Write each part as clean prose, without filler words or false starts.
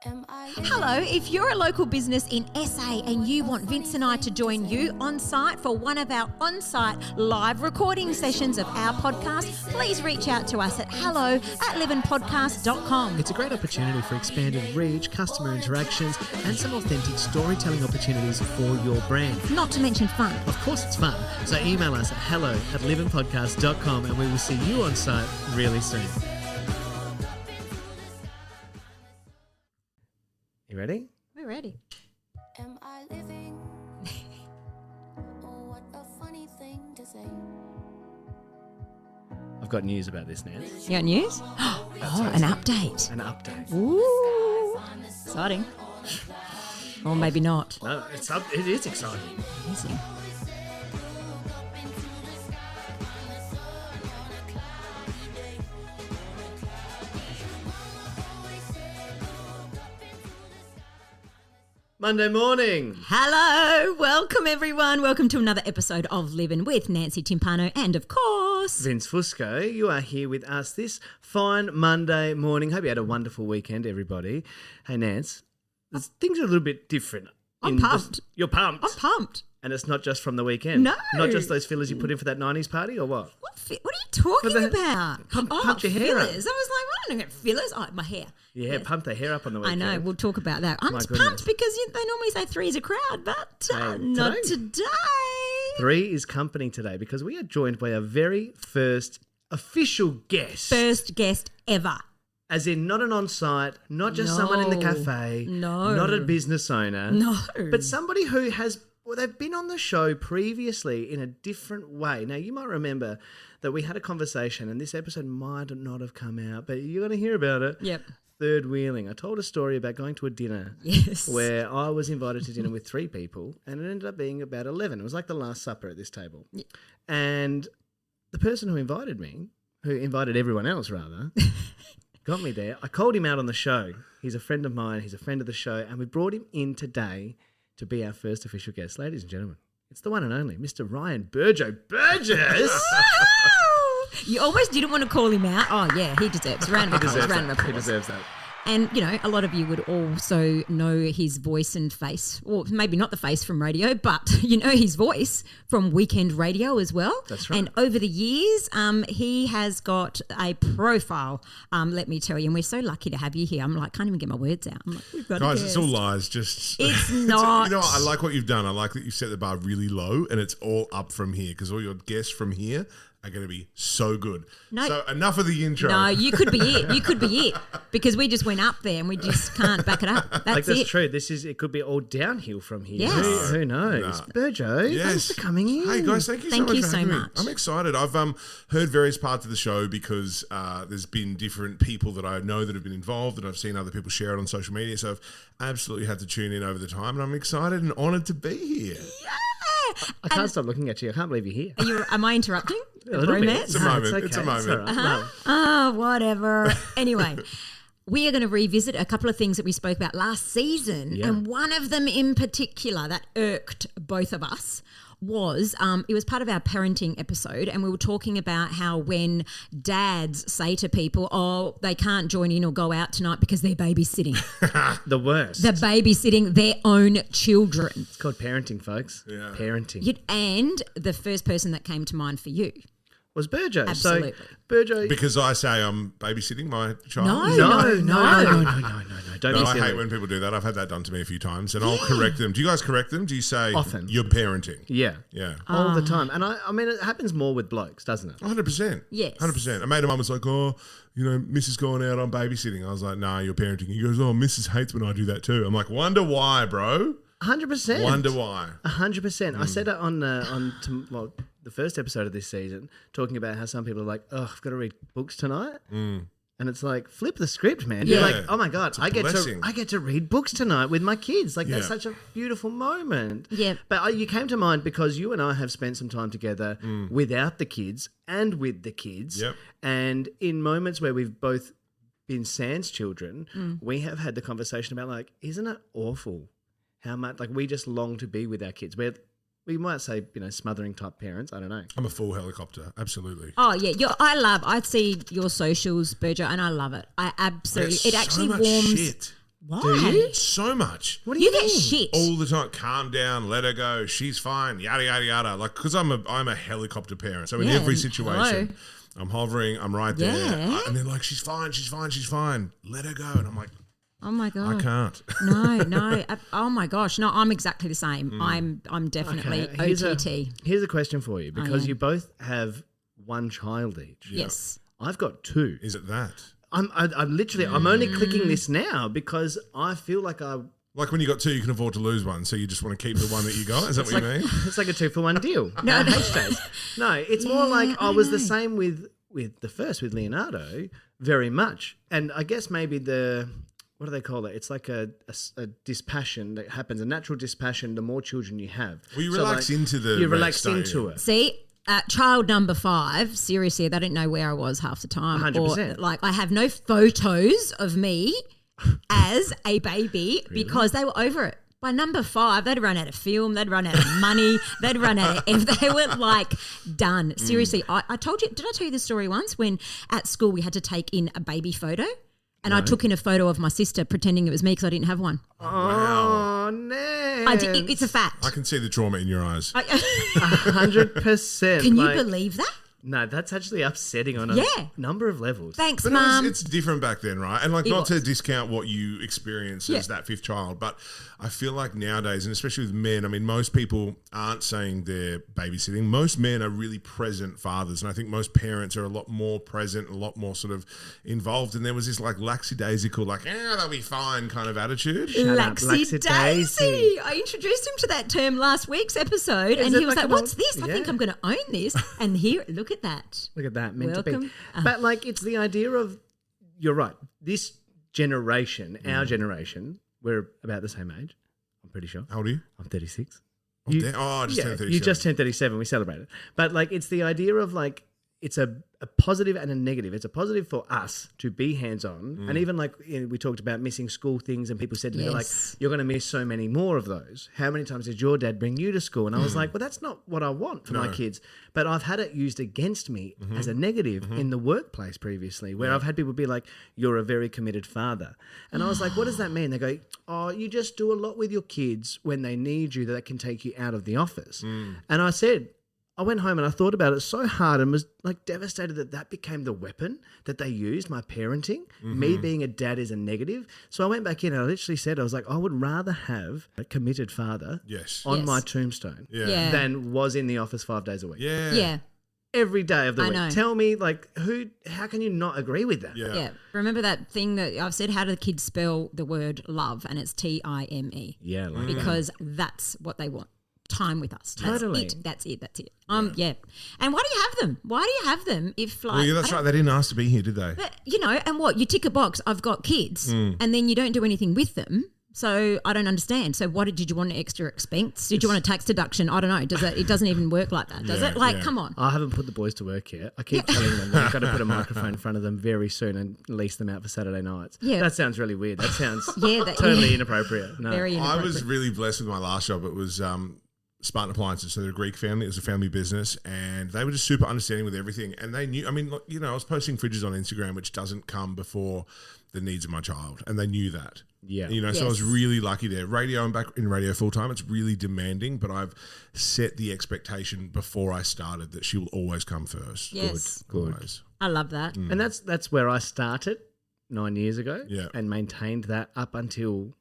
Hello, if you're a local business in SA and you want Vince and I to join you on site for one of our on-site live recording sessions of our podcast, please reach out to us at hello@livinpodcast.com. It's a great opportunity for expanded reach, customer interactions, and some authentic storytelling opportunities for your brand. Not to mention fun. Of course it's fun. So email us at hello@livinpodcast.com and we will see you on site really soon. You ready? We're ready. Am I living? Oh, what a funny thing to say. I've got news about this, Nance. You got news? Oh, an update. An update. Ooh, exciting. Or maybe not. No, it is exciting. Amazing. Monday morning. Hello, welcome everyone. Welcome to another episode of Living with Nancy Timpano and, of course, Vince Fusco. You are here with us this fine Monday morning. Hope you had a wonderful weekend, everybody. Hey, Nance, things are a little bit different. I'm pumped. You're pumped. I'm pumped. And it's not just from the weekend. No. Not just those fillers you put in for that 90s party or what? What are you talking about? Pump your hair up. Fillers. I was like, well, I don't get fillers. Oh, my hair. Yeah, pump the hair up on the weekend. I know. We'll talk about that. I'm My just goodness. pumped because they normally say three is a crowd, but not today. 3 is company today because we are joined by our very first official guest. First guest ever. As in not an on-site, not just someone in the cafe. No. Not a business owner. No. But somebody who has... Well, they've been on the show previously in a different way. Now, you might remember that we had a conversation, and this episode might not have come out, but you're going to hear about it. Yep. Third wheeling. I told a story about going to a dinner where I was invited to dinner with 3 people, and it ended up being about 11. It was like the Last Supper at this table. Yeah. And the person who invited me, who invited everyone else rather, got me there. I called him out on the show. He's a friend of mine. He's a friend of the show, and we brought him in today to be our first official guest. Ladies and gentlemen, it's the one and only Mr. Ryan Burgess. You almost didn't want to call him out. Oh, yeah, he deserves a round of applause. He deserves that. And, you know, a lot of you would also know his voice and face, or maybe not the face from radio, but you know his voice from weekend radio as well. That's right. And over the years, he has got a profile, let me tell you, and we're so lucky to have you here. I'm like, can't even get my words out. I'm like, we've got Guys, a it's all lies. Just It's not. You know what? I like what you've done. I like that you've set the bar really low and it's all up from here because all your guests from here are going to be so good. No. So enough of the intro. No, you could be it. You could be it because we just went up there and we just can't back it up. That's That's it. true. It could be all downhill from here. Yes. Who knows? Burjo, thanks for coming in. Hey guys, thank you Thank so much you for so having me. much. I'm excited. I've heard various parts of the show because there's been different people that I know that have been involved and I've seen other people share it on social media. So I've absolutely had to tune in over the time and I'm excited and honoured to be here. I can't stop looking at you. I can't believe you're here. Am I interrupting? A little bit. Bromance? It's a moment. okay. It's a moment. all right. No. Oh, whatever. Anyway, we are going to revisit a couple of things that we spoke about last season. Yeah. And one of them in particular that irked both of us was it was part of our parenting episode and we were talking about how when dads say to people, oh, they can't join in or go out tonight because they're babysitting. The worst. They're babysitting their own children. It's called parenting, folks. Yeah. Parenting. And the first person that came to mind for you. Was Burjo. Absolutely. So, Burjo... Because I say I'm babysitting my child. No. Don't No, be I silly. hate when people do that. I've had that done to me a few times and I'll correct them. Do you guys correct them? Do you say Often. you're parenting? Yeah. Yeah. All the time. And I mean, it happens more with blokes, doesn't it? 100%. Yes. 100%. A mate of mine was like, oh, you know, Mrs. going out on babysitting. I was like, nah, you're parenting. He goes, oh, Mrs. hates when I do that too. I'm like, wonder why, bro? 100%. Wonder why. 100%. I said it on the first episode of this season, talking about how some people are like, oh, I've got to read books tonight. And it's like, flip the script, man. Yeah. You're like, oh my God, I blessing. get to read books tonight with my kids. Like, that's Yeah. such a beautiful moment. Yeah. But you came to mind because you and I have spent some time together without the kids and with the kids. Yep. And in moments where we've both been sans children, we have had the conversation about like, isn't it awful how much, like we just long to be with our kids. We might say, smothering type parents. I don't know. I'm a full helicopter. Absolutely. Oh, yeah. I see your socials, Burjo, and I love it. I absolutely, There's it actually so much warms. shit. Why? Do you? So much. What do You you get mean? shit. All the time. Calm down. Let her go. She's fine. Yada, yada, yada. Like, because I'm a helicopter parent. So in Yeah, every situation, hello. I'm hovering. I'm right there. Yeah. And they're like, she's fine. She's fine. She's fine. Let her go. And I'm like, Oh my God. I can't. No. Oh my gosh. No, I'm exactly the same. I'm definitely Okay, OTT. Here's a question for you because am. you both have one child each. Yes. I've got two. Is it that? I'm only clicking this now because I feel like Like when you got two, you can afford to lose one. So you just want to keep the one that you got? Is that what you mean? it's like a 2-for-1 deal. No, no, it's more like I was the same with the first with Leonardo very much, and I guess maybe what do they call it? It's like a dispassion that happens, a natural dispassion. The more children you have, Well, you relax into the you race, relax don't into you? it. See, child number 5, seriously, they didn't know where I was half the time. 100%. Or, like, I have no photos of me as a baby because they were over it. By number 5, they'd run out of film, they'd run out of money, they'd run out of they were like done. Seriously, I told you, did I tell you this story once when at school we had to take in a baby photo? And I took in a photo of my sister pretending it was me because I didn't have one. Oh, no. It's a fact. I can see the trauma in your eyes. 100%. Can you believe that? No, that's actually upsetting on a Yeah. number of levels. Thanks, But Mum. it's different back then, right? And like, It not to was. discount what you experience as that fifth child, but I feel like nowadays, and especially with men, I mean, most people aren't saying they're babysitting. Most men are really present fathers, and I think most parents are a lot more present, a lot more sort of involved. And there was this like lackadaisical, like, they'll be fine kind of attitude. Laxy Laxy-daisy. Daisy. I introduced him to that term last week's episode, and it he was like like, an "What's old- this? I think Yeah. I'm going to own this." And here, look at that. Look at that, meant to be. Welcome. But like, it's the idea of, you're right, this generation, our generation, we're about the same age, I'm pretty sure. How old are you? I'm 36. Oh, I just turned 37. You just turned 37. We celebrated. But like, it's the idea of like, it's a positive and a negative. It's a positive for us to be hands-on. And even like we talked about missing school things and people said to me like, Yes. you're going to miss so many more of those. How many times did your dad bring you to school? And I was like, well, that's not what I want for my kids. But I've had it used against me as a negative in the workplace previously where I've had people be like, you're a very committed father. And I was like, what does that mean? They go, oh, you just do a lot with your kids when they need you that can take you out of the office. And I said, I went home and I thought about it so hard and was like devastated that became the weapon that they used, my parenting. Me being a dad is a negative. So I went back in and I literally said, I was like, I would rather have a committed father on Yes. my tombstone Yeah. than was in the office 5 days a week. Yeah. Every day of the I week. know. Tell me, like, how can you not agree with that? Yeah. Yeah. Remember that thing that I've said, how do the kids spell the word love? And it's Time. Yeah, like Because that's what they want. Time with us. That's Totally. it. That's it. Yeah. And why do you have them? Why do you have them if like Well, yeah, that's right. They didn't ask to be here, did they? But, and what? You tick a box, I've got kids, and then you don't do anything with them. So I don't understand. So what did you want an extra expense? Did you want a tax deduction? I don't know. It doesn't even work like that, does it? Like, come on. I haven't put the boys to work yet. I keep telling them that I've got to put a microphone in front of them very soon and lease them out for Saturday nights. Yeah. That sounds really weird. That sounds Yeah, totally inappropriate. No. Very I inappropriate. was really blessed with my last job. It was Spartan Appliances. So they're a Greek family. It was a family business, and they were just super understanding with everything. And they knew, I mean, look, I was posting fridges on Instagram, which doesn't come before the needs of my child. And they knew that. Yeah. So I was Yes. really lucky there. Radio, I'm back in radio full time. It's really demanding, but I've set the expectation before I started that she will always come first. Yes. Good. Always. I love that. And that's where I started 9 years ago Yeah. and maintained that up until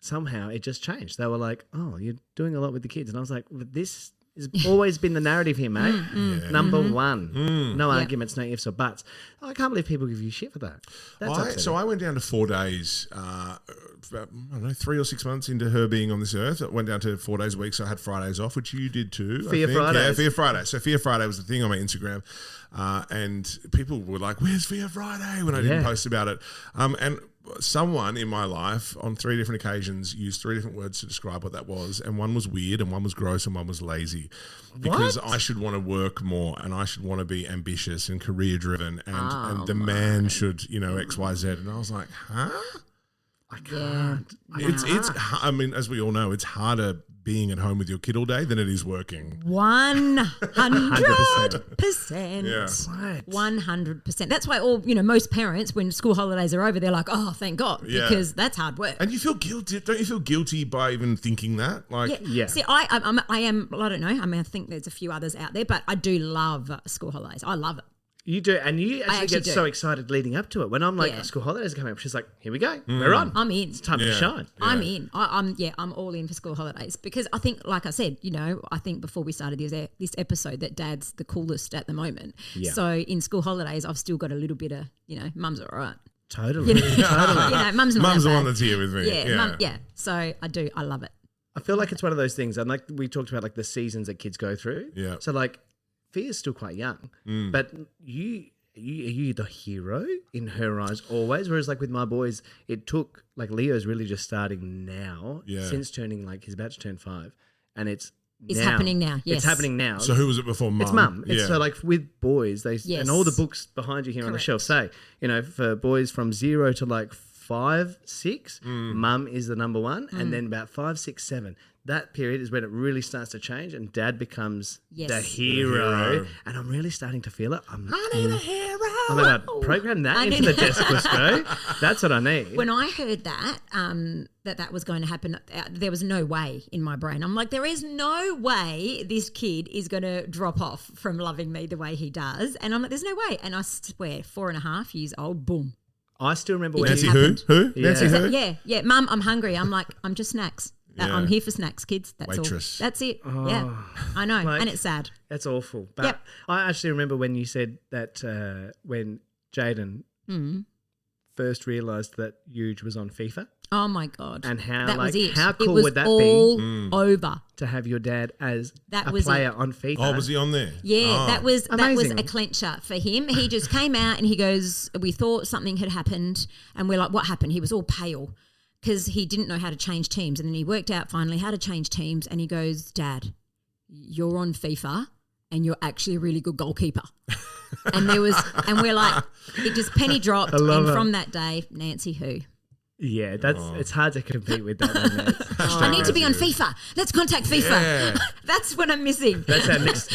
somehow it just changed. They were like, oh, you're doing a lot with the kids. And I was like, but this has always been the narrative here, mate. Yeah. Number one. No Yeah. arguments, no ifs or buts. I can't believe people give you shit for that. That's upsetting. So I went down to 4 days, about, I don't know, 3 or 6 months into her being on this earth. I went down to 4 days a week, so I had Fridays off, which you did too. Fear Fridays. Yeah, Fear Friday. So Fear Friday was the thing on my Instagram. And people were like, where's Fear Friday? When I didn't Yeah. post about it. And someone in my life on 3 different occasions used 3 different words to describe what that was. And one was weird and one was gross and one was lazy. Because What? I should want to work more and I should want to be ambitious and career driven and the man should, X, Y, Z. And I was like, huh? I can't. It's I mean, as we all know, it's harder being at home with your kid all day than it is working. 100%. Yeah. Right. 100%. That's why most parents, when school holidays are over, they're like, oh, thank God, because that's hard work. And you feel guilty. Don't you feel guilty by even thinking that? Like, Yeah. See, I am, I don't know. I mean, I think there's a few others out there, but I do love school holidays. I love it. You do, and you actually get do. so excited leading up to it. When I'm like, school holidays are coming up, she's like, here we go, we're on. I'm in. It's time to shine. I'm in. I'm all in for school holidays because I think, like I said, I think before we started this episode that Dad's the coolest at the moment. Yeah. So in school holidays, I've still got a little bit of, Mum's all right. Totally. Totally. Mum's not Mum's that the one bad. that's here with me. Yeah. So I love it. I feel like it's one of those things, and like we talked about, like the seasons that kids go through. Yeah. So like, Fia's still quite young, but are you the hero in her eyes always? Whereas like with my boys, it took like Leo's really just starting now, since turning he's about to turn 5, and it's happening now. Yes, it's happening now. So who was it before Mum? It's Mum. Yeah. So like with boys, and all the books behind you here on the shelf say, for boys from 0 to like 5, 6, Mum is the number one, and then about 5, 6, 7. That period is when it really starts to change, and Dad becomes the hero. And I'm really starting to feel it. I need a hero. I'm going to program that into the desk, Cusco. That's what I need. When I heard that, that was going to happen, there was no way in my brain. I'm like, there is no way this kid is going to drop off from loving me the way he does. And I'm like, there's no way. And I swear, 4.5 years old, boom. I still remember when Nancy It who? happened. Who? Yeah. Nancy who? Yeah. Mum, I'm hungry. I'm like, I'm just snacks. Yeah. I'm here for snacks, kids. That's Waitress. all. That's it. Yeah, I know. Like- and it's sad. That's awful. But Yep. I actually remember when you said that when Jaden first realised that Huge was on FIFA, Oh, my God. and how that was it. how cool it was would that all be over. to have your dad as That a was player it. on FIFA? Oh, was he on there? Yeah, Oh. that was a Amazing. clincher for him. He just came out and he goes, we thought something had happened, and we're like, what happened? He was all pale because he didn't know how to change teams, and then he worked out finally how to change teams, and he goes, Dad, you're on FIFA and you're actually a really good goalkeeper. And we're like, it just penny dropped, love and it. from that day, Nancy who? Yeah, it's hard to compete with that one, mate. I need to be on FIFA. Let's contact FIFA. Yeah. That's what I'm missing. That's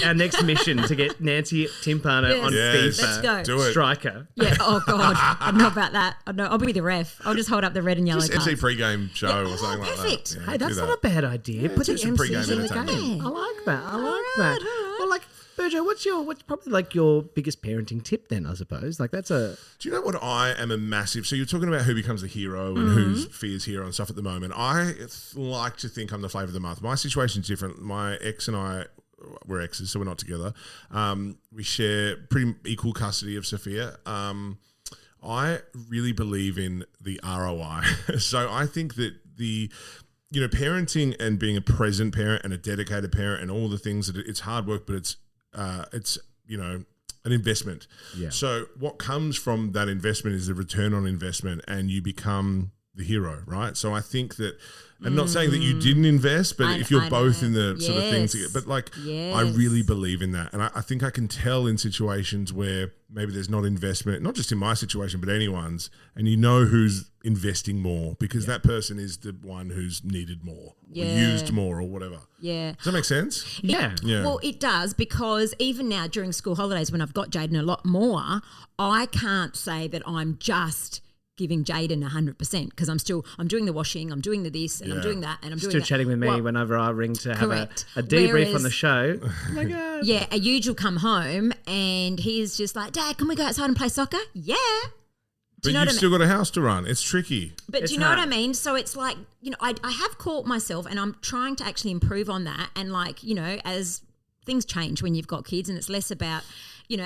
our next mission, to get Nancy Timpano Yes. on Yes. FIFA. Let's go. Do it. Striker. Yeah. Oh God. I know about that. I know. I'll be the ref. I'll just hold up the red and yellow Just cards. MC pre-game show or something like perfect. that. Yeah, Hey, that's do not that. a bad idea. Put the do some pre-game MCs in the game. entertainment. I like that. I like All that. right. Well, like, Burgo, what's probably like your biggest parenting tip then, I suppose? Like that's a... Do you know what I am a massive... So you're talking about who becomes the hero and who's Fia's hero and stuff at the moment. I like to think I'm the flavour of the month. My situation's different. My ex and I, we're exes, so we're not together. We share pretty equal custody of Sophia. I really believe in the ROI. So I think that parenting and being a present parent and a dedicated parent and all the things that it's hard work, but it's an investment. Yeah. So what comes from that investment is the return on investment, and you become the hero, right? So I think that, I'm not saying that you didn't invest, but if you're both in the sort of thing together, but like, I really believe in that. And I think I can tell in situations where maybe there's not investment, not just in my situation, but anyone's, and you know who's investing more because that person is the one who's needed more or used more or whatever. Yeah. Does that make sense? Yeah. Well, it does, because even now during school holidays when I've got Jaden a lot more, I can't say that I'm just giving Jaden 100% because I'm doing the washing, I'm doing the this, and I'm doing that, and I'm doing Still that. chatting with me Well, whenever I ring to have correct. a debrief Whereas- on the show. Oh my God. Yeah, a huge will come home and he's just like, Dad, can we go outside and play soccer? Yeah. But know you've what I mean? still got a house to run. It's tricky. But It's do you know what I hard. mean? So it's like, I have caught myself and I'm trying to actually improve on that. And like, as things change when you've got kids, and it's less about,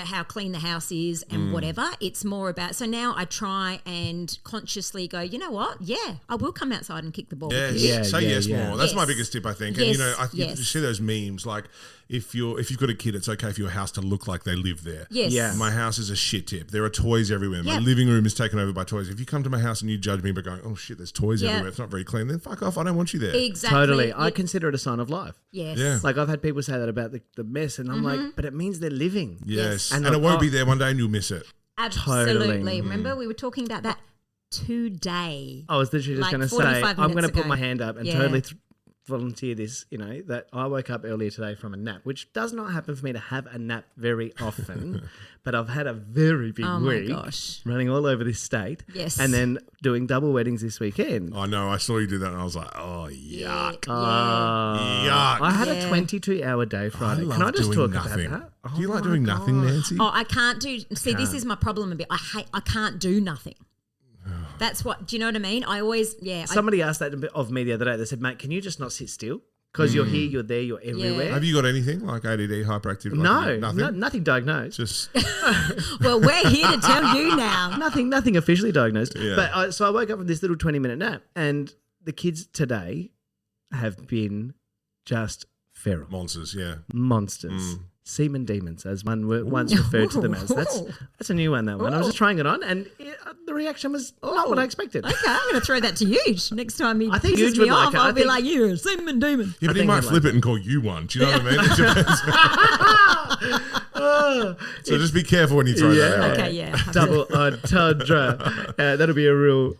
how clean the house is and whatever. It's more about, so now I try and consciously go, you know what? Yeah, I will come outside and kick the ball. Yes. with you. Yeah, Say yeah, yes yeah. more. That's my Yes. biggest tip, I think. Yes, And you yes. see those memes like if you've got a kid, it's okay for your house to look like they live there. Yes. Yeah. My house is a shit tip. There are toys everywhere. My Yep. living room is taken over by toys. If you come to my house and you judge me by going, oh shit, there's toys Yeah. everywhere, it's not very clean, then fuck off. I don't want you there. Exactly. Totally. I Yeah. consider it a sign of life. Yes. Yeah. Like I've had people say that about the mess, and I'm like, but it means they're living. Yes. And And it won't oh- be there one day and you'll miss it. Absolutely. Totally. Remember we were talking about that today. I was literally just Like going to say, 45 I'm going to minutes put ago. my hand up and Yeah. totally volunteer this, that I woke up earlier today from a nap, which does not happen for me to have a nap very often, but I've had a very big week running all over this state. Yes. And then doing double weddings this weekend. I know. I saw you do that, and I was like, "Oh, yuck, Yuck. I had a 22-hour day Friday. love Can I just doing talk nothing. about that? Do you like doing nothing, Nancy? Oh, I can't do. See, this is my problem a bit. I can't do nothing. That's what. Do you know what I mean? I always, Somebody asked that of me the other day. They said, "Mate, can you just not sit still? Because you're here, you're there, you're everywhere." Have you got anything like ADD, hyperactive? No, nothing. nothing diagnosed. Just Well, we're here to tell you now. nothing officially diagnosed. Yeah. But so I woke up from this little 20-minute nap, and the kids today have been just feral monsters. Yeah. monsters. Semen demons, as one once referred to them as. That's a new one, that one. I was just trying it on, and the reaction was not what I expected. Okay, I'm going to throw that to Huge. Next time he I think pisses Huge me would like off, it. I'll I be think- like, you're a semen demon. Yeah, but he think might he'd flip like it and call you one. Do you know what I mean? It depends. So just be careful when you throw that out. Okay, yeah. Double entendre. That'll be a real.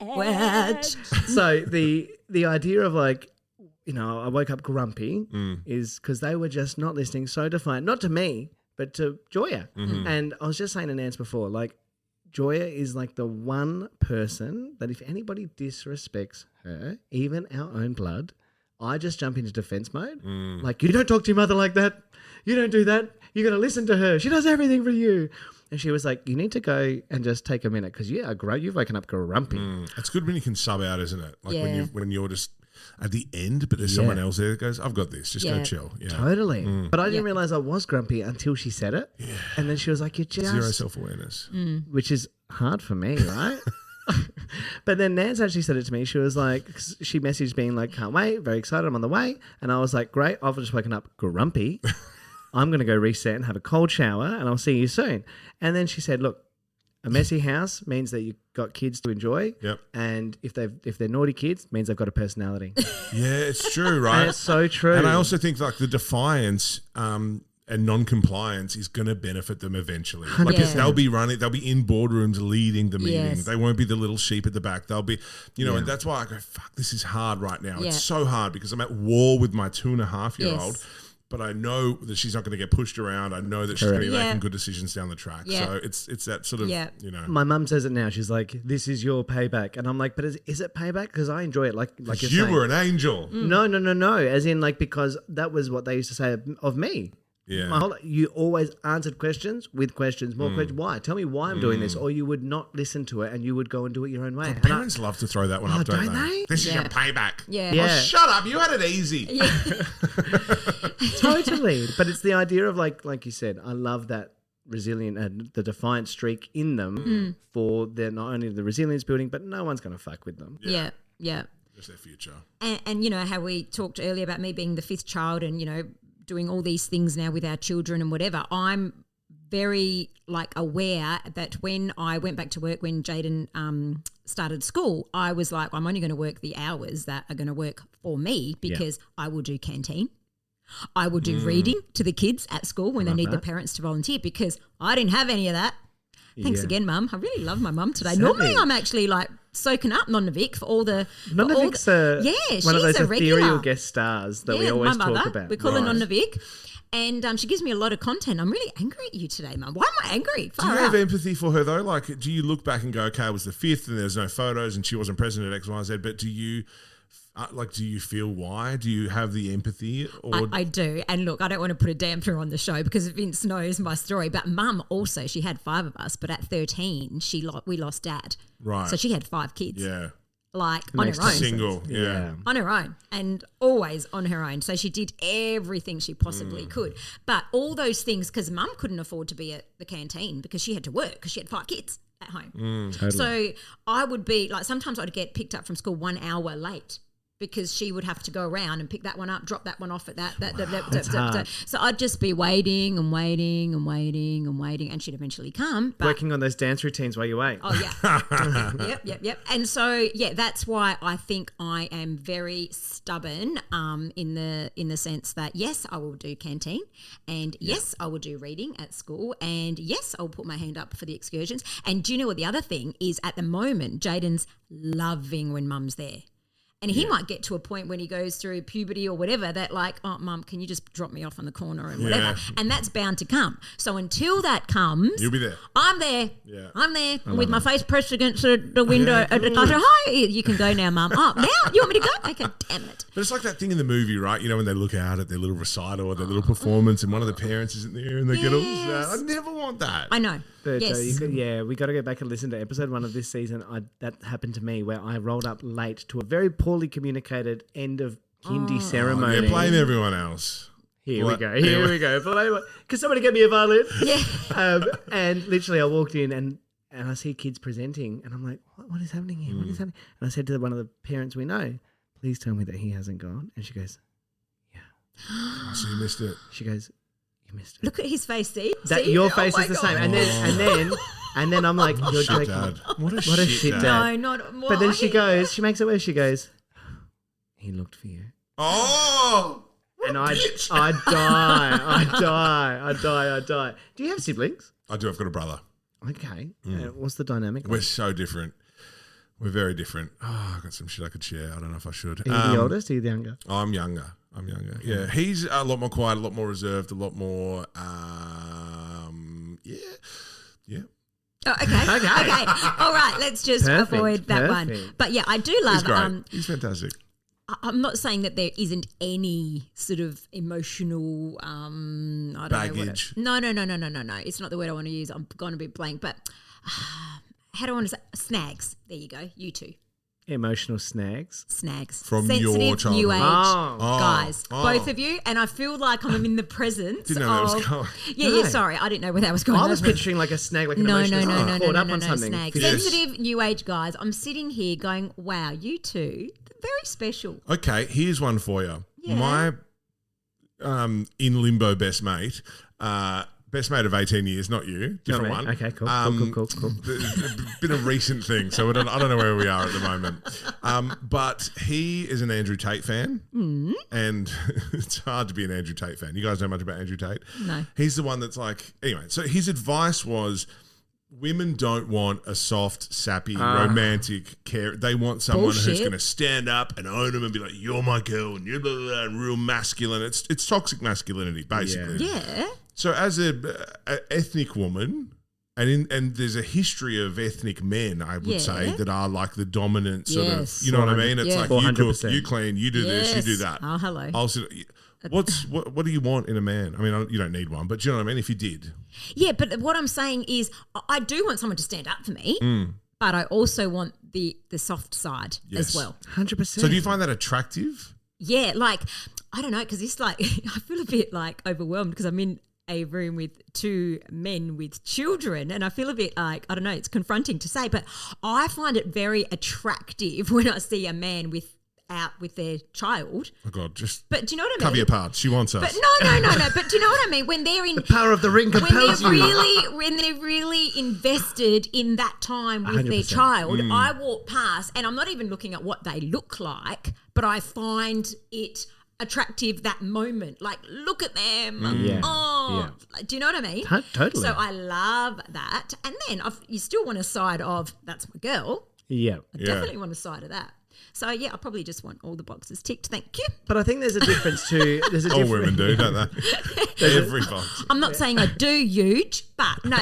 Wedge. So the idea of I woke up grumpy is because they were just not listening, so defiant, not to me, but to Joya. And I was just saying to Nance before, Joya is the one person that if anybody disrespects her, even our own blood, I just jump into defense mode. You don't talk to your mother like that. You don't do that. You got to listen to her. She does everything for you. And she was like, you need to go and just take a minute because you've woken up grumpy. It's good when you can sub out, isn't it? Yeah. When you're just at the end, but there's someone else there that goes, I've got this. Just go chill. Yeah. Totally. But I didn't realize I was grumpy until she said it. Yeah. And then she was like, you're just... Zero self-awareness. Which is hard for me, right? But then Nance actually said it to me. She was like, she messaged being like, can't wait, very excited, I'm on the way. And I was like, great, I've just woken up grumpy. I'm going to go reset and have a cold shower and I'll see you soon. And then she said, look, a messy house means that you've got kids to enjoy. Yep. And if they're naughty kids, it means they've got a personality. Yeah, it's true, right? And it's so true. And I also think the defiance and non-compliance is going to benefit them eventually. They'll be in boardrooms leading the meeting. Yes. They won't be the little sheep at the back. They'll be, and that's why I go, fuck, this is hard right now. Yeah. It's so hard because I'm at war with my 2.5-year-old. Yes. But I know that she's not going to get pushed around. I know that she's going to be making good decisions down the track. Yeah. So it's that sort of, My mum says it now. She's like, this is your payback. And I'm like, but is it payback? Because I enjoy it. Like you're you saying. were an angel. No. As in because that was what they used to say of me. Yeah. You always answered questions with questions, more questions. Why? Tell me why I'm doing this. Or you would not listen to it and you would go and do it your own way. Parents love to throw that one up, don't they? This is your payback. Yeah. Yeah. Oh, shut up. You had it easy. Totally. But it's the idea of like you said, I love that resilient and the defiant streak in them for their not only the resilience building, but no one's going to fuck with them. Yeah. Just their future. And how we talked earlier about me being the fifth child and, doing all these things now with our children and whatever, I'm very aware that when I went back to work when Jaden started school, I was like, I'm only going to work the hours that are going to work for me because I will do canteen. I will do reading to the kids at school when they need the parents to volunteer because I didn't have any of that. Thanks again, Mum. I really love my mum today. Normally I'm actually soaking up Nonna Vic for all the... Nonna Vic's one of those ethereal guest stars that we always talk about. We call her Nonna Vic. And she gives me a lot of content. I'm really angry at you today, Mum. Why am I angry? Do you have empathy for her though? Do you look back and go, okay, I was the fifth and there's no photos and she wasn't present at X, Y, Z, but do you... do you feel why? Do you have the empathy? Or I do. And look, I don't want to put a damper on the show because Vince knows my story. But Mum also, she had 5 of us, but at 13, we lost Dad. Right. So she had 5 kids. Yeah. On her own. Single. Yeah. On her own and always on her own. So she did everything she possibly could. But all those things, because Mum couldn't afford to be at the canteen because she had to work because she had 5 kids at home. Totally. So I would be sometimes I'd get picked up from school 1 hour late because she would have to go around and pick that one up, drop that one off at that. So I'd just be waiting and waiting and waiting and waiting, and she'd eventually come. But working on those dance routines while you wait. Oh, yeah. Yep. And so, that's why I think I am very stubborn in the sense that, yes, I will do canteen and, yes, I will do reading at school and, yes, I'll put my hand up for the excursions. And do you know what the other thing is? At the moment, Jaden's loving when Mum's there. And he might get to a point when he goes through puberty or whatever that like, oh, Mum, can you just drop me off on the corner and whatever? And that's bound to come. So until that comes, You'll be there. I'm there. Yeah. I'm there with my face pressed against the window. I say, hi, you can go now, Mum. Oh, now? You want me to go? Okay, damn it. But it's like that thing in the movie, right? You know, when they look out at their little recital or their little performance and one of the parents isn't there and they get all sad. I never want that. I know. But, yes. we got to go back and listen to episode 1 of this season. That happened to me where I rolled up late to a very poorly communicated end of kindy ceremony. Yeah, blame everyone else. Here we go. Can somebody get me a violin? Yeah. And literally I walked in and I see kids presenting and I'm like, what is happening here? What is happening? And I said to one of the parents we know, please tell me that he hasn't gone. And she goes, yeah. Oh, so you missed it. She goes, you missed it. Look at his face, see? Your face is the same. And then I'm like, you're Shit, joking. Dad. What a shit dad. dad. No, not more. But then she makes it worse. She goes, he looked for you. Oh! And I die. Do you have siblings? I do. I've got a brother. Okay. What's the dynamic? We're so different. We're very different. Oh, I've got some shit I could share. I don't know if I should. Are you the oldest or are you the younger? I'm younger. Yeah. He's a lot more quiet, a lot more reserved, a lot more, yeah. Oh, okay. All right, let's just avoid that one. But yeah, I do love. He's great. He's fantastic. I'm not saying that there isn't any sort of emotional, baggage. No. It's not the word I want to use. I'm going to be blank. But how do I want to say? Snags. There you go. You two. Emotional snags. From sensitive, your childhood. new age guys. Both of you. And I feel like I'm in the presence Didn't know of... that was going. Yeah, sorry. I didn't know where that was going. I was picturing like a snag, like an emotional snag. Caught up on something. Snags. Yes. Sensitive, new age guys. I'm sitting here going, wow, you two, very special. Okay, here's one for you. Yeah. My in limbo best mate of 18 years, not you, different one. Okay, cool. Cool. Been a recent thing, so I don't know where we are at the moment. But he is an Andrew Tate fan, and it's hard to be an Andrew Tate fan. You guys know much about Andrew Tate? No. He's the one that's like, anyway, so his advice was, women don't want a soft, sappy, romantic care. They want someone who's going to stand up and own them and be like, you're my girl, and you're blah, blah, blah, and real masculine. It's toxic masculinity, basically. Yeah. So as a ethnic woman, and there's a history of ethnic men, I would say, that are like the dominant sort of, you know what I mean? It's like 400%. you cook, you clean, you do this, you do that. Oh, hello. What do you want in a man? I mean, you don't need one, but do you know what I mean? If you did. Yeah, but what I'm saying is I do want someone to stand up for me, but I also want the soft side as well. 100%. So do you find that attractive? Yeah, like, I don't know, because it's like, I feel a bit like overwhelmed because I'm in a room with two men with children and I feel a bit like, I don't know, it's confronting to say, but I find it very attractive when I see a man out with their child. Oh God, but do you know what I mean? Cover your parts. She wants us. But no. But do you know what I mean? When they're in the power of the ring compels you. When they're really invested in that time with 100%. their child, I walk past and I'm not even looking at what they look like, but I find it attractive that moment. Like, look at them. Do you know what I mean? Totally. So I love that. And then you still want a side of, that's my girl. Yeah. I definitely want a side of that. So, yeah, I probably just want all the boxes ticked. Thank you. But I think there's a difference too. All women do, don't they? Every box. I'm not saying I do huge, but no,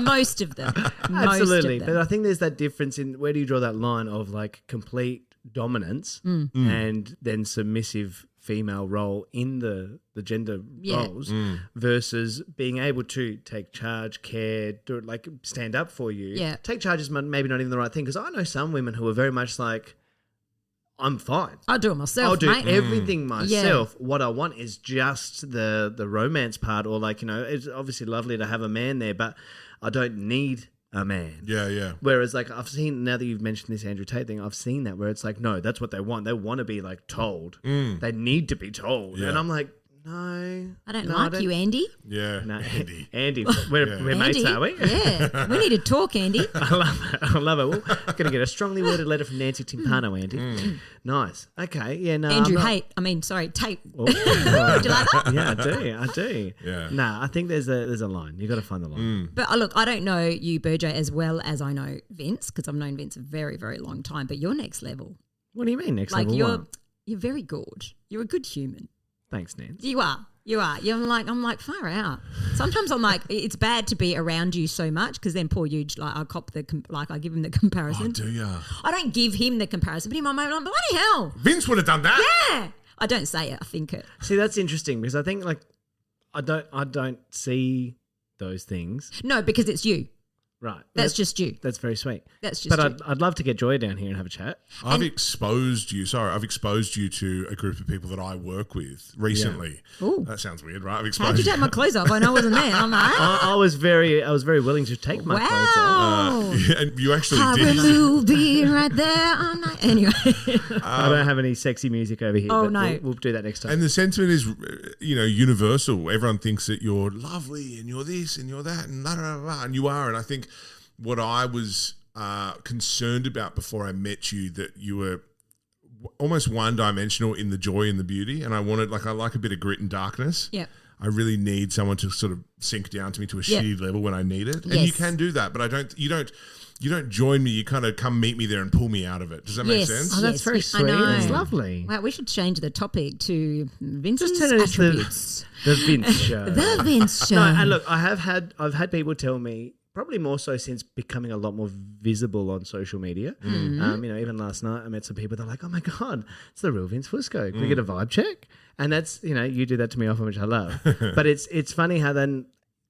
most of them. Absolutely. But I think there's that difference in where do you draw that line of like complete dominance and then submissive female role in the gender roles versus being able to take charge, care, do it, like stand up for you. Yeah. Take charge is maybe not even the right thing because I know some women who are very much like, I'm fine. I'll do it myself, I'll do mate. everything myself. Yeah. What I want is just the romance part or like, you know, it's obviously lovely to have a man there, but I don't need a man. Yeah. Whereas like I've seen, now that you've mentioned this Andrew Tate thing, I've seen that where it's like, no, that's what they want. They want to be like told. They need to be told. Yeah. And I'm like, no. I don't like you, Andy. Yeah. No, Andy. Andy. We're mates, are we? Yeah. We need to talk, Andy. I love it. We're going to get a strongly worded letter from Nancy Timpano, Andy. Nice. Okay. Yeah, no. Tate. Tate. Oh, do you like that? Yeah, I do. Yeah. Nah, I think there's a line. You got to find the line. But look, I don't know you, Burgo, as well as I know Vince because I've known Vince a very, very long time, but you're next level. What do you mean next Like level one? you're very good. You're a good human. Thanks, Nance. You are. I'm like far out. Sometimes I'm like, it's bad to be around you so much because then poor Huge, like I cop I give him the comparison. Oh, do ya? I don't give him the comparison, but in my moment, I'm like, bloody hell. Vince would have done that. Yeah. I don't say it. I think it. See, that's interesting because I think like I don't see those things. No, because it's you. Right. That's just you. That's very sweet. That's just But you. I'd love to get Joy down here and have a chat. I've exposed you to a group of people that I work with recently. Yeah. Ooh. That sounds weird, right? I've exposed How'd you take my clothes off when I wasn't there? I'm like, I was very willing to take my clothes off. yeah, and you actually I did. will be right there. I'm like, anyway. I don't have any sexy music over here. Oh, but no. We'll do that next time. And the sentiment is, universal. Everyone thinks that you're lovely and you're this and you're that and blah, blah, blah, and you are. And I think what I was concerned about before I met you, that you were almost one-dimensional in the joy and the beauty, and I like a bit of grit and darkness. Yeah. I really need someone to sort of sink down to me to a shitty level when I need it, and you can do that. But you don't join me. You kind of come meet me there and pull me out of it. Does that make sense? Oh, that's very sweet. That's lovely. Wow, we should change the topic to Vince's Just turn it into attributes. the Vince show. The Vince show. No, and look, I've had people tell me, probably more so since becoming a lot more visible on social media. Even last night I met some people. They're like, "Oh my god, it's the real Vince Fusco. Can we get a vibe check?" And that's you do that to me often, which I love. But it's funny how then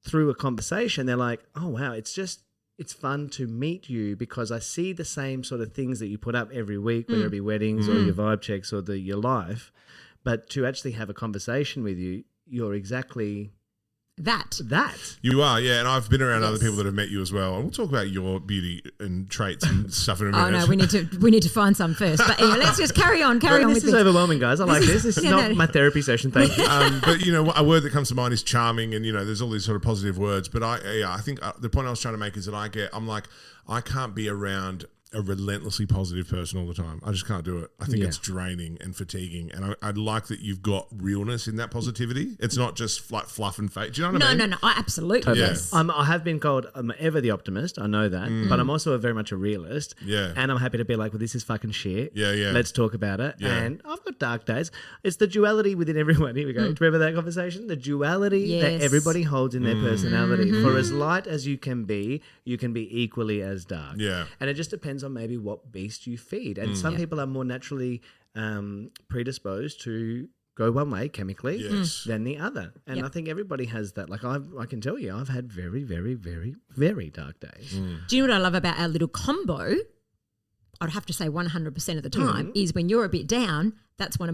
through a conversation they're like, "Oh wow, it's fun to meet you because I see the same sort of things that you put up every week, whether it be weddings or your vibe checks or your life, but to actually have a conversation with you, you're exactly." That You are, yeah, and I've been around other people that have met you as well, and we'll talk about your beauty and traits and stuff in a minute. Oh no, we need to find some first. But anyway, let's just carry on. This is overwhelming, guys. I like this. This is not my therapy session. Thank you. But a word that comes to mind is charming, and there's all these sort of positive words. But I think the point I was trying to make is that I'm like, I can't be around a relentlessly positive person all the time. I just can't do it. I think it's draining and fatiguing. And I like that you've got realness in that positivity. It's not just like fluff and fake. Do you know what I mean? No. Absolutely. Totally. Yes. I have been called I'm ever the optimist. I know that. But I'm also very much a realist. Yeah. And I'm happy to be like, well, this is fucking shit. Yeah. Let's talk about it. Yeah. And I've got dark days. It's the duality within everyone. Here we go. Do you remember that conversation? The duality that everybody holds in their personality. For as light as you can be equally as dark. Yeah. And it just depends on maybe what beast you feed. And some people are more naturally predisposed to go one way chemically than the other. And I think everybody has that. Like I can tell you, I've had very, very, very, very dark days. Do you know what I love about our little combo? I'd have to say 100% of the time is when you're a bit down, that's my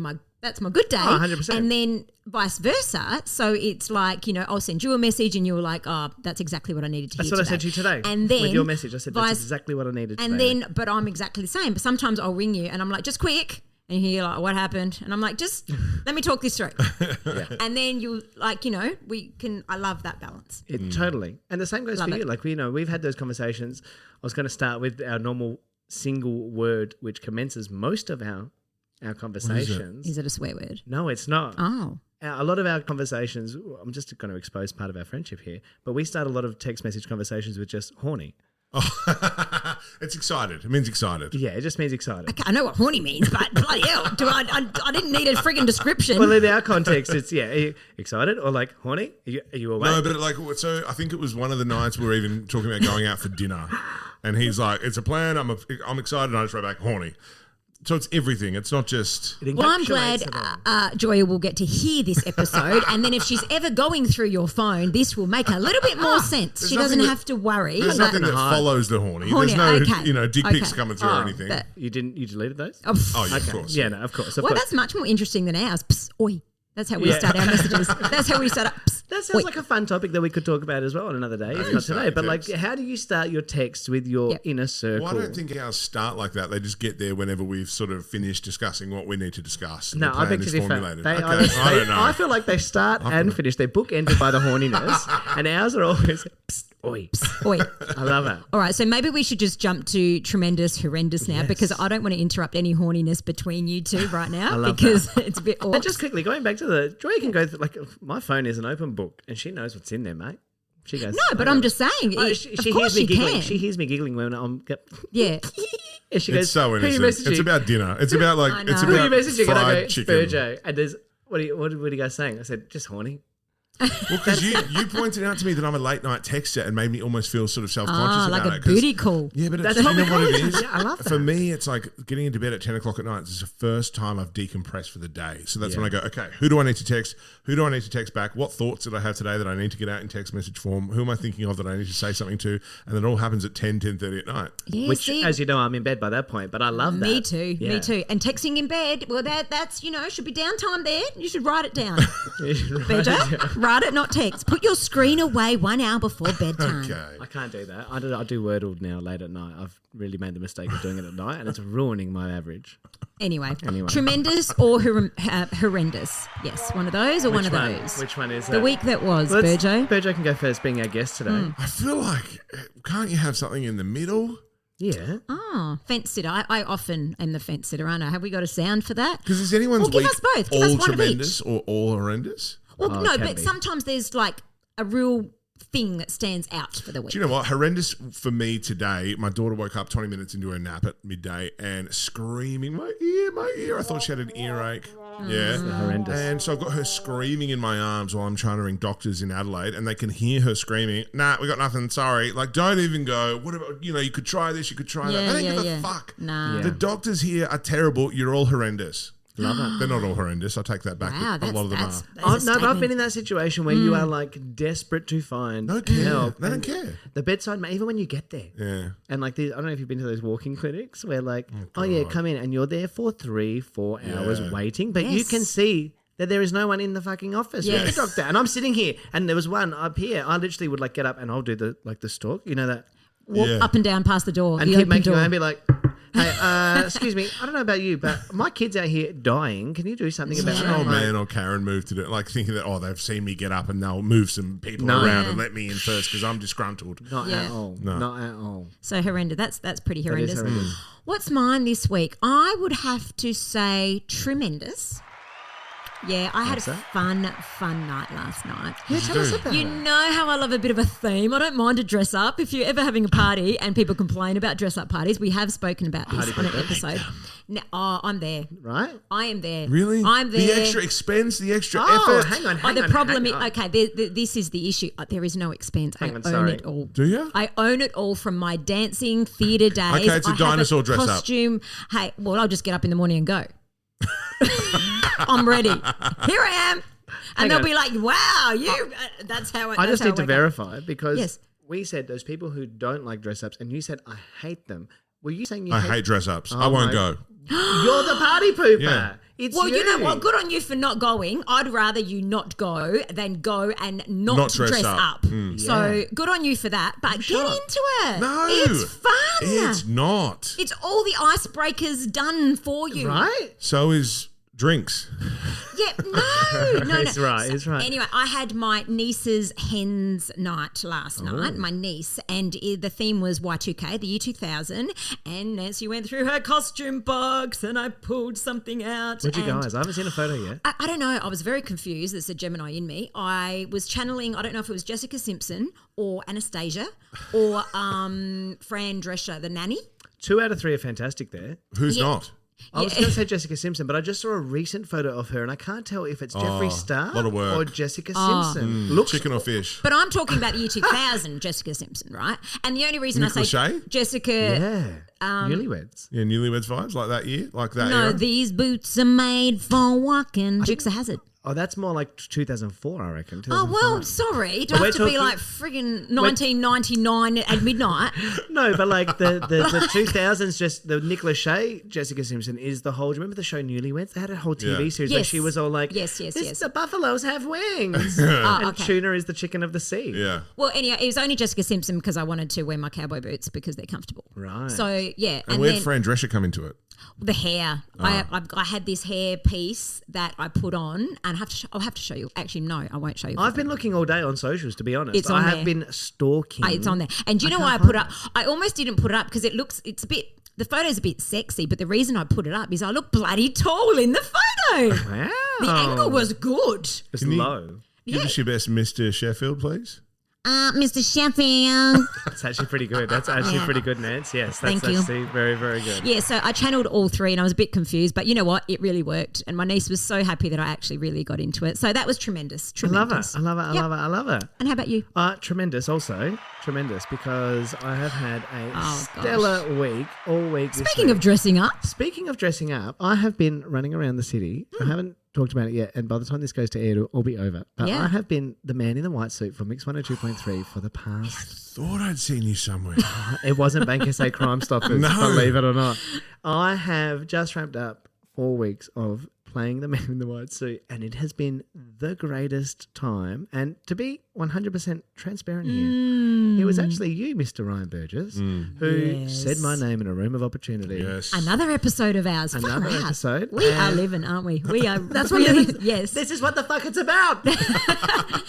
good day. Oh, 100%. And then vice versa. So it's like, I'll send you a message and you're like, oh, that's exactly what I needed to hear That's what today. I said to you today. And then with your message, I said that's exactly what I needed today. And then, but I'm exactly the same. But sometimes I'll ring you and I'm like, just quick. And you're like, what happened? And I'm like, just let me talk this through. And then you I love that balance. Totally. And the same goes for you. Like, we've had those conversations. I was going to start with our normal single word, which commences most of our conversations. Is it a swear word? No, it's not. Oh. A lot of our conversations, I'm just going to expose part of our friendship here, but we start a lot of text message conversations with just horny. Oh, it's excited. It means excited. Yeah, it just means excited. Okay, I know what horny means, but bloody hell, I didn't need a frigging description. Well, in our context, it's, are you excited or like horny? Are you awake? No, but so I think it was one of the nights we were even talking about going out for dinner, and he's like, it's a plan, I'm excited, and I just wrote back, horny. So it's everything. It's not just... Well, I'm glad Joya will get to hear this episode, and then if she's ever going through your phone, this will make a little bit more sense. She doesn't have to worry. There's nothing that follows the horny. There's no dick pics coming through or anything. You deleted those? Oh, yeah, of course. Yeah, no, of course. Well, that's much more interesting than ours. Psst, oi. That's how we start our messages. That's how we start up. Psst, that sounds like a fun topic that we could talk about as well on another day, if not today. But like, how do you start your texts with your inner circle? Well, I don't think ours start like that. They just get there whenever we've sort of finished discussing what we need to discuss. No, I beg to differ. I don't know. I feel like they start and finish. They're bookended by the horniness, and ours are always psst, oi. Psst, oi. I love it. All right, so maybe we should just jump to tremendous, horrendous now because I don't want to interrupt any horniness between you two right now because it's a bit awkward. And just quickly, going back to Joy can go through, like, my phone is an open book and she knows what's in there, mate. She goes, no, but I'm just saying. She hears me giggling. She hears me giggling when I'm... Yeah. And she goes, It's so "Who you innocent. It's messaging?" about dinner. It's about like I know. it's Who are you about messaging? And I go, fried "It's chicken. Burgo." And there's, what are you guys saying? I said, "Just horny." Well, because you pointed out to me that I'm a late night texter and made me almost feel sort of self-conscious about like it. a 'cause- booty call. Yeah, but That's you what know we what call it it. is? Yeah, I love For that. me, it's like getting into bed at 10 o'clock at night. It's the first time I've decompressed for the day. So that's when I go, okay, who do I need to text? Who do I need to text back? What thoughts did I have today that I need to get out in text message form? Who am I thinking of that I need to say something to? And then it all happens at 10:30 at night. Yeah, Which, see, as you know, I'm in bed by that point, but I love that. me too. Yeah. Me too. And texting in bed, well, that's should be downtime there. You should write it down. Right. Better write it, not text. Put your screen away 1 hour before bedtime. Okay. I can't do that. I do Wordle now late at night. I've really made the mistake of doing it at night, and it's ruining my average. Anyway, tremendous or horrendous? Yes, one of those or one of those. Which one is The week that was, Let's- Burgo. Burgo can go first, being our guest today. I feel like, can't you have something in the middle? Yeah. Oh, fence sitter. I often am the fence sitter, aren't I? Have we got a sound for that? Because is anyone's Well, give week us both. Give us all one of tremendous each. or all horrendous? Well, Oh, no, it can but be. sometimes there's like a real thing that stands out for the week. Do you know what? Horrendous for me today. My daughter woke up 20 minutes into her nap at midday and screaming, my ear. I thought she had an earache. Yeah. Horrendous. And so I've got her screaming in my arms while I'm trying to ring doctors in Adelaide, and they can hear her screaming, "Nah, we got nothing, sorry." Like, don't even go, what about, you could try this, you could try that. They don't give a fuck. Nah. Yeah. The doctors here are terrible. You're all horrendous. Love it. They're not all horrendous. I take that back. Wow, a lot of them are. that's a No, but I've statement. been in that situation where you are like desperate to find No care. help. They don't and care. The bedside, even when you get there. Yeah. And like, I don't know if you've been to those walking clinics where like, oh yeah, come in, and you're there for 3-4 hours Yeah. waiting, but you Yes. can see that there is no one in the fucking office with Yes. the doctor. And I'm sitting here, and there was one up here. I literally would like get up and I'll do the stalk, you know that, Walk Yeah. up and down past the door. and the keep open making door. my and be like, hey, excuse me, I don't know about you, but my kid's out here dying. Can you do something about An that? old Like, man or Karen moved to do it, like thinking that, they've seen me get up and they'll move some people No. around Yeah. and let me in first because I'm disgruntled. Not Yeah. at all. No. Not at all. So horrendous. That's pretty horrendous. horrendous. What's mine this week? I would have to say tremendous. Yeah, I had a fun night last night. Yeah, tell us about You it. know how I love a bit of a theme. I don't mind to dress up. If you're ever having a party and people complain about dress up parties, we have spoken about this on an episode. No, I'm there. Right? I am there. Really? I'm there. The extra expense, the extra Oh, effort. hang on. Oh, the problem is, hang on. okay, this is the issue. There is no expense. Hang I on, own sorry. it all. Do you? I own it all from my dancing theatre days. Okay, it's a I have dinosaur dress up. costume. Hey, well, I'll just get up in the morning and go. I'm ready. Here I am. And they'll on. be like, wow, that's how I just need to wake up. verify because Yes. we said those people who don't like dress ups, and you said I hate them. Were you saying you I hate dress ups. I Oh won't my- go. You're the party pooper. Yeah. It's Well, you know what? Good on you for not going. I'd rather you not go than go and not dress dress up. up. So Yeah. good on you for that. But get into it. No. It's fun. It's not. It's all the icebreakers done for you. Right? So is drinks. Yeah, no. He's right, he's right. Anyway, I had my niece's hens night last night, my niece, and the theme was Y2K, the year 2000, and Nancy went through her costume box and I pulled something out. Where'd you and guys? I haven't seen a photo yet. I don't know. I was very confused. There's a Gemini in me. I was channeling, I don't know if it was Jessica Simpson or Anastasia or Fran Drescher, the nanny. 2 out of 3 are fantastic there. Who's Yeah. not? I was going to say Jessica Simpson, but I just saw a recent photo of her, and I can't tell if it's Jeffree Star lot of work. or Jessica Simpson. Looks Chicken or fish? But I'm talking about the year 2000, Jessica Simpson, right? And the only reason Nick I say Lachey? Jessica... yeah, newlyweds. Yeah, newlyweds vibes like that year, like that No, era. these boots are made for walking. Dukes of Hazzard. Oh, that's more like 2004, I reckon. Oh, 2005. well, sorry. It does we're have to be talking- like friggin' 1999 at midnight. No, but like the 2000s, just the Nick Lachey, Jessica Simpson is the whole. Do you remember the show Newlyweds? They had a whole TV Yeah. series where Yes. she was all like, Yes. The buffaloes have wings. Oh, And okay. tuna is the chicken of the sea. Yeah. Well, anyway, it was only Jessica Simpson because I wanted to wear my cowboy boots because they're comfortable. Right. So, yeah. And where'd then Fran Drescher come into it? the hair. I had this hair piece that I put on and I'll have to show you. Actually, no, I won't show you. I've been looking all day on socials, to be honest. It's on I have there. been stalking. It's on there. And do you know why I can't put find up? I almost didn't put it up because it's a bit, the photo's a bit sexy, but the reason I put it up is I look bloody tall in the photo. Wow. The angle was good. It's Can you- low. Give us your best, Mr. Sheffield, please. Mr. Sheffield. That's actually pretty good. That's actually pretty good, Nance. Yes, that's Thank you. actually very, very good. Yeah, so I channeled all three and I was a bit confused, but you know what? It really worked. And my niece was so happy that I actually really got into it. So that was tremendous. I love Tremendous. it. I love it. I Yep. love it. I love it. And how about you? Tremendous also. Tremendous because I have had a Oh, stellar week all week this Speaking week. of dressing up. Speaking of dressing up, I have been running around the city. I haven't talked about it yet, and by the time this goes to air, it'll all be over. But Yeah. I have been the man in the white suit for Mix 102.3 for the past... Thought I'd seen you somewhere. It wasn't Bank SA Crime Stoppers, No. believe it or not. I have just wrapped up 4 weeks of playing the man in the white suit, and it has been the greatest time. And to be 100% transparent here, it was actually you, Mr. Ryan Burgess, who Yes. said my name in a room of opportunity. Yes. Another episode of ours. Far Another out. episode. We are And- living, aren't we? We are. That's what really, living- yes. This is what the fuck it's about,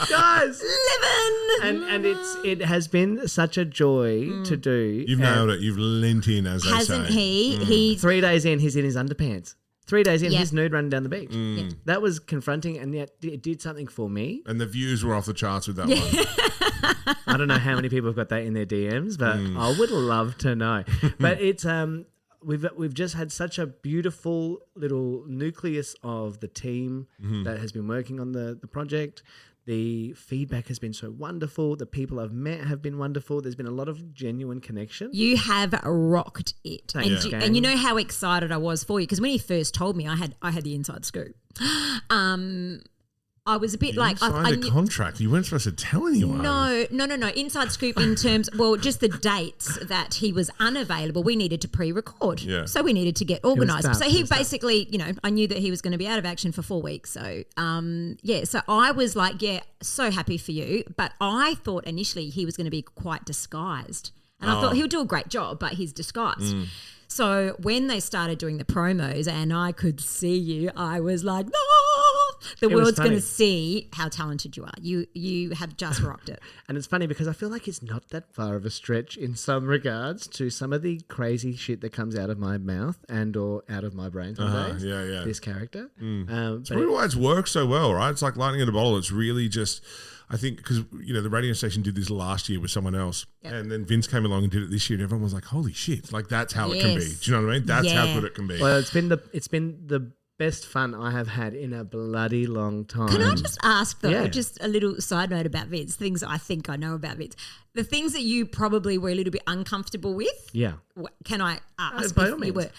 guys. living. And it has been such a joy to do. You've And nailed it. You've lent in, as they say. Hasn't he? He's 3 days in, he's in his underpants. 3 days in, Yeah. he's nude running down the beach. Mm. That was confronting, and yet it did something for me. And the views were off the charts with that one. I don't know how many people have got that in their DMs, but I would love to know. But it's we've just had such a beautiful little nucleus of the team that has been working on the project. The feedback has been so wonderful. The people I've met have been wonderful. There's been a lot of genuine connection. You have rocked it, Thanks, and, gang. and you know how excited I was for you because when he first told me, I had the inside scoop. I was a bit You like signed I a knew, contract. You weren't supposed to tell anyone. no. Inside scoop in terms, well, just the dates that he was unavailable. We needed to pre-record, Yeah. so we needed to get organised. stuck, So he he was stuck. basically, I knew that he was going to be out of action for 4 weeks. So, so I was like, so happy for you. But I thought initially he was going to be quite disguised, and I thought he'll do a great job, but he's disguised. So when they started doing the promos and I could see you, I was like, no, the It was world's going funny. to see how talented you are. You have just rocked it. And it's funny because I feel like it's not that far of a stretch in some regards to some of the crazy shit that comes out of my mouth and or out of my brain some days. Yeah, yeah. This character. It's probably why it's worked so well, right? It's like lightning in a bottle. It's really just, I think, because the radio station did this last year with someone else, and then Vince came along and did it this year, and everyone was like, "Holy shit!" Like that's how it can be. Yes. Do you know what I mean? That's how Yeah. good it can be. Well, it's been the best fun I have had in a bloody long time. Can I just ask though, Yeah. just a little side note about Vince, things I think I know about Vince, the things that you probably were a little bit uncomfortable with, Yeah. can I ask by if all you means. were?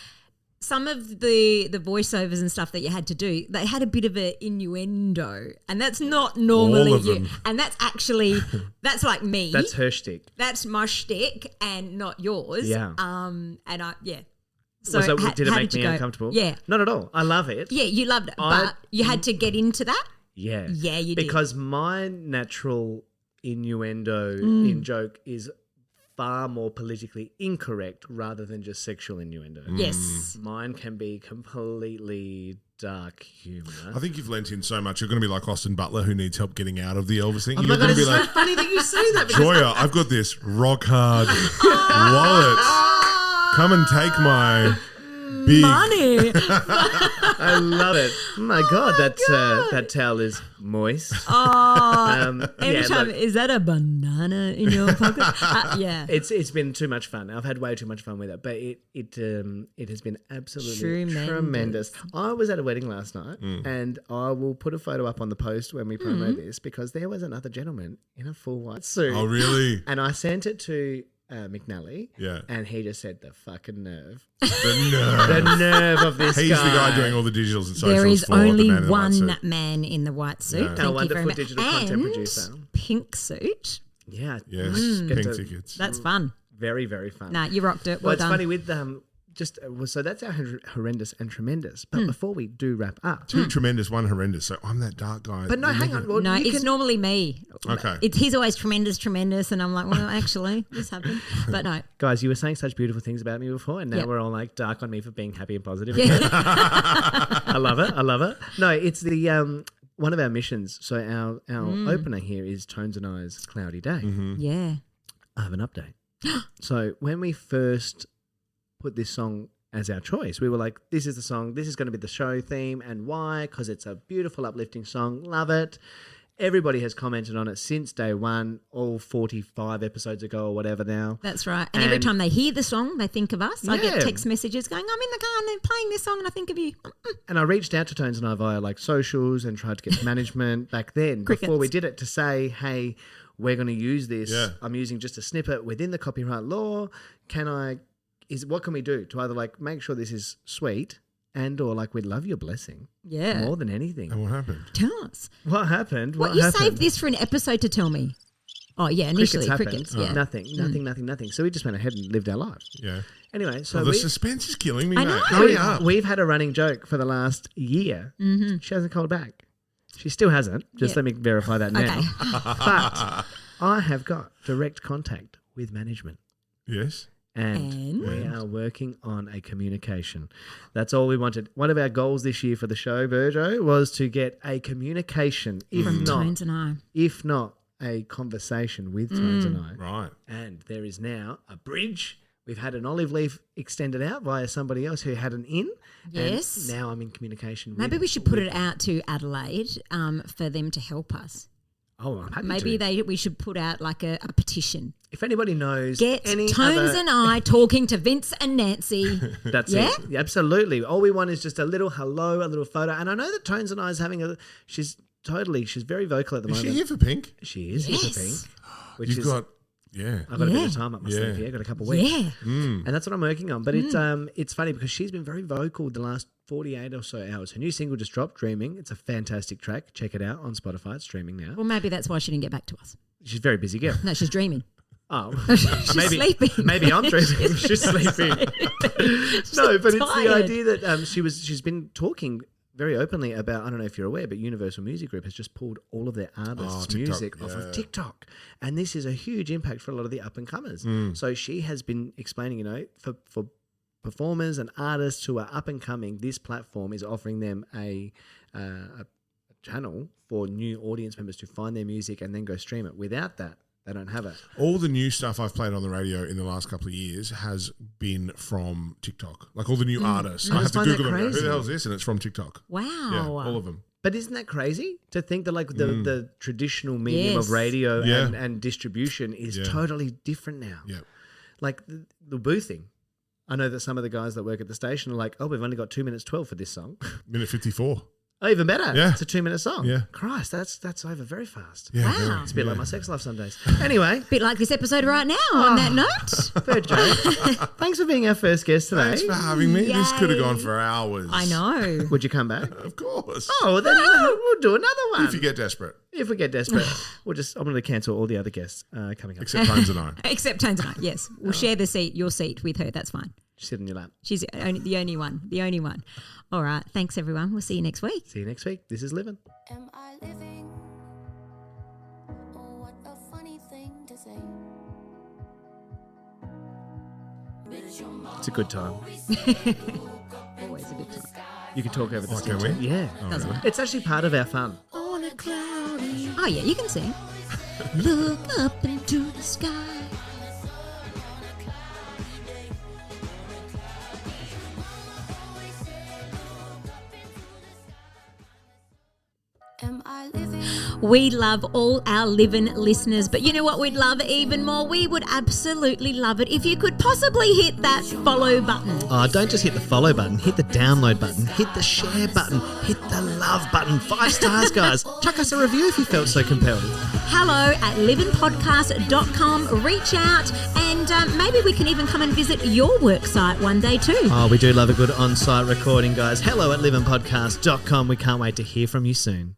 Some of the voiceovers and stuff that you had to do, they had a bit of an innuendo, and that's not normally All of you. them. And that's actually that's like me. That's her shtick. That's my shtick and not yours. Yeah. And so Was that, did it how make did you me go? uncomfortable? Yeah. Not at all. I love it. Yeah, you loved it, I- but you had to get into that. Yeah. Yeah, you did. Because my natural innuendo in joke is far more politically incorrect rather than just sexual innuendo. Yes. Mine can be completely dark humour. I think you've lent in so much. You're going to be like Austin Butler, who needs help getting out of the Elvis thing. Oh You're my God, going to it's be so like, funny that you say that. because Joya, I've got this rock hard wallet. Come and take my big. Money. I love it. Oh my God, that towel is moist. Oh, every yeah, time, look, is that a banana in your pocket? Yeah. it's been too much fun. I've had way too much fun with it, but it has been absolutely tremendous. I was at a wedding last night, and I will put a photo up on the post when we promo this because there was another gentleman in a full white suit. Oh, really? And I sent it to McNally, Yeah. and he just said the fucking nerve, The nerve. the nerve of this He's guy. the guy doing all the digitals and socials There is for the only man in the white one suit. man in the white suit. Yeah. Thank Our you wonderful very much. digital content And producer. pink suit. Yeah, Yes, Get pink to- tickets. That's fun. very very fun. Nah, you rocked it. Well, Well it's done. funny with so that's our horrendous and tremendous. But before we do wrap up, Two tremendous, one horrendous. So I'm that dark guy. but no, hang on. Well, No, you it's can- normally me. Okay. He's always tremendous, and I'm like, well, actually, this happened. But no. guys, you were saying such beautiful things about me before, and now Yep. we're all like dark on me for being happy and positive. again. I love it. I love it. No, it's the one of our missions. So our opener here is Tones and I's Cloudy Day. Yeah. I have an update. So when we first put this song as our choice, we were like, this is the song, this is going to be the show theme, and why? Because it's a beautiful, uplifting song. Love it. everybody has commented on it since day one, all 45 episodes ago or whatever now. That's right. And every time they hear the song, they think of us. I Yeah. get text messages going, I'm in the car and they're playing this song and I think of you. And I reached out to Tones and I via like socials and tried to get management back then before we did it to say, hey, we're going to use this. Yeah. I'm using just a snippet within the copyright law. What can we do to either like make sure this is sweet and or like we'd love your blessing Yeah. more than anything. And what happened? Tell us. What happened? What, you saved this for an episode to tell me. Oh, yeah, initially. Crickets happened. Yeah. Nothing. So we just went ahead and lived our lives. Yeah. Anyway, so The suspense is killing me, I mate. know. Hurry up. we've had a running joke for the last year. Mm-hmm. She hasn't called back. She still hasn't. Just let me verify that now. Okay. But I have got direct contact with management. Yes. And we are working on a communication. That's all we wanted. One of our goals this year for the show, Burgo, was to get a communication, From Tones and I. if not a conversation with Tones and I. Right. And there is now a bridge. We've had an olive leaf extended out via somebody else who had an in. Yes. And now I'm in communication Maybe with. we should put it out to Adelaide for them to help us. Oh, I'm happy Maybe to. we should put out like a petition. If anybody knows Get any Tones other, and I talking to Vince and Nancy. that's Yeah? it. Yeah, absolutely. All we want is just a little hello, a little photo. And I know that Tones and I is having she's very vocal at the Is moment. she here for Pink? She is here for Yes. Pink. Which You've is, got, yeah. I've got a bit Yeah. of time up my Yeah. sleeve here. I've got a couple of weeks. Yeah. And that's what I'm working on. But it's funny because she's been very vocal the last 48 or so hours. Her new single just dropped, Dreaming. It's a fantastic track. Check it out on Spotify. It's streaming now. Well, maybe that's why she didn't get back to us. She's a very busy girl. No, she's dreaming. Oh, She's sleeping. Maybe I'm dreaming. She's sleeping. No, but it's the tired. idea that she's been talking very openly about, I don't know if you're aware, but Universal Music Group has just pulled all of their artists' TikTok, music off of TikTok. And this is a huge impact for a lot of the up-and-comers. So she has been explaining, for performers and artists who are up-and-coming, this platform is offering them a channel for new audience members to find their music and then go stream it. Without that, they don't have it. All the new stuff I've played on the radio in the last couple of years has been from TikTok. Like all the new artists. I have to find that Google them. Who crazy. the hell is this? And it's from TikTok. Wow. Yeah, all of them. But isn't that crazy to think that like the traditional medium Yes. of radio Yeah. and distribution is Yeah. totally different now? Yeah. Like the boothing. I know that some of the guys that work at the station are like, oh, we've only got 2 minutes 12 for this song. Minute 54. Oh, even better. Yeah. It's a 2 minute song. Yeah. Christ, that's over very fast. Yeah, Wow. very. It's a bit like my sex life some days. Anyway, Bit like this episode right now on that note. Burgess, thanks for being our first guest today. Thanks for having me. This could have Yay. gone for hours. I know. Would you come back? Of course. Oh, well, then we'll do another one. If you get desperate. If we get desperate, I'm going to cancel all the other guests coming up. Except Tones and I. Except Tones and I. Yes. We'll share your seat with her. That's fine. Sit in your lap. She's the only one. The only one. All right. Thanks, everyone. We'll see you next week. See you next week. This is Living. Am I living? Oh, what a funny thing to say. It's a good time. Always a good time. You can talk over the can stage. we? Yeah. Does it? It's actually part of our fun. Oh, yeah. You can sing. Look up into the sky. Am I living? We love all our Livin' listeners, but you know what we'd love even more? We would absolutely love it if you could possibly hit that follow button. Oh, don't just hit the follow button. Hit the download button. Hit the share button. Hit the love button. 5 stars, guys. Chuck us a review if you felt so compelled. hello@livinpodcast.com. Reach out and maybe we can even come and visit your work site one day too. Oh, we do love a good on-site recording, guys. hello@livinpodcast.com. We can't wait to hear from you soon.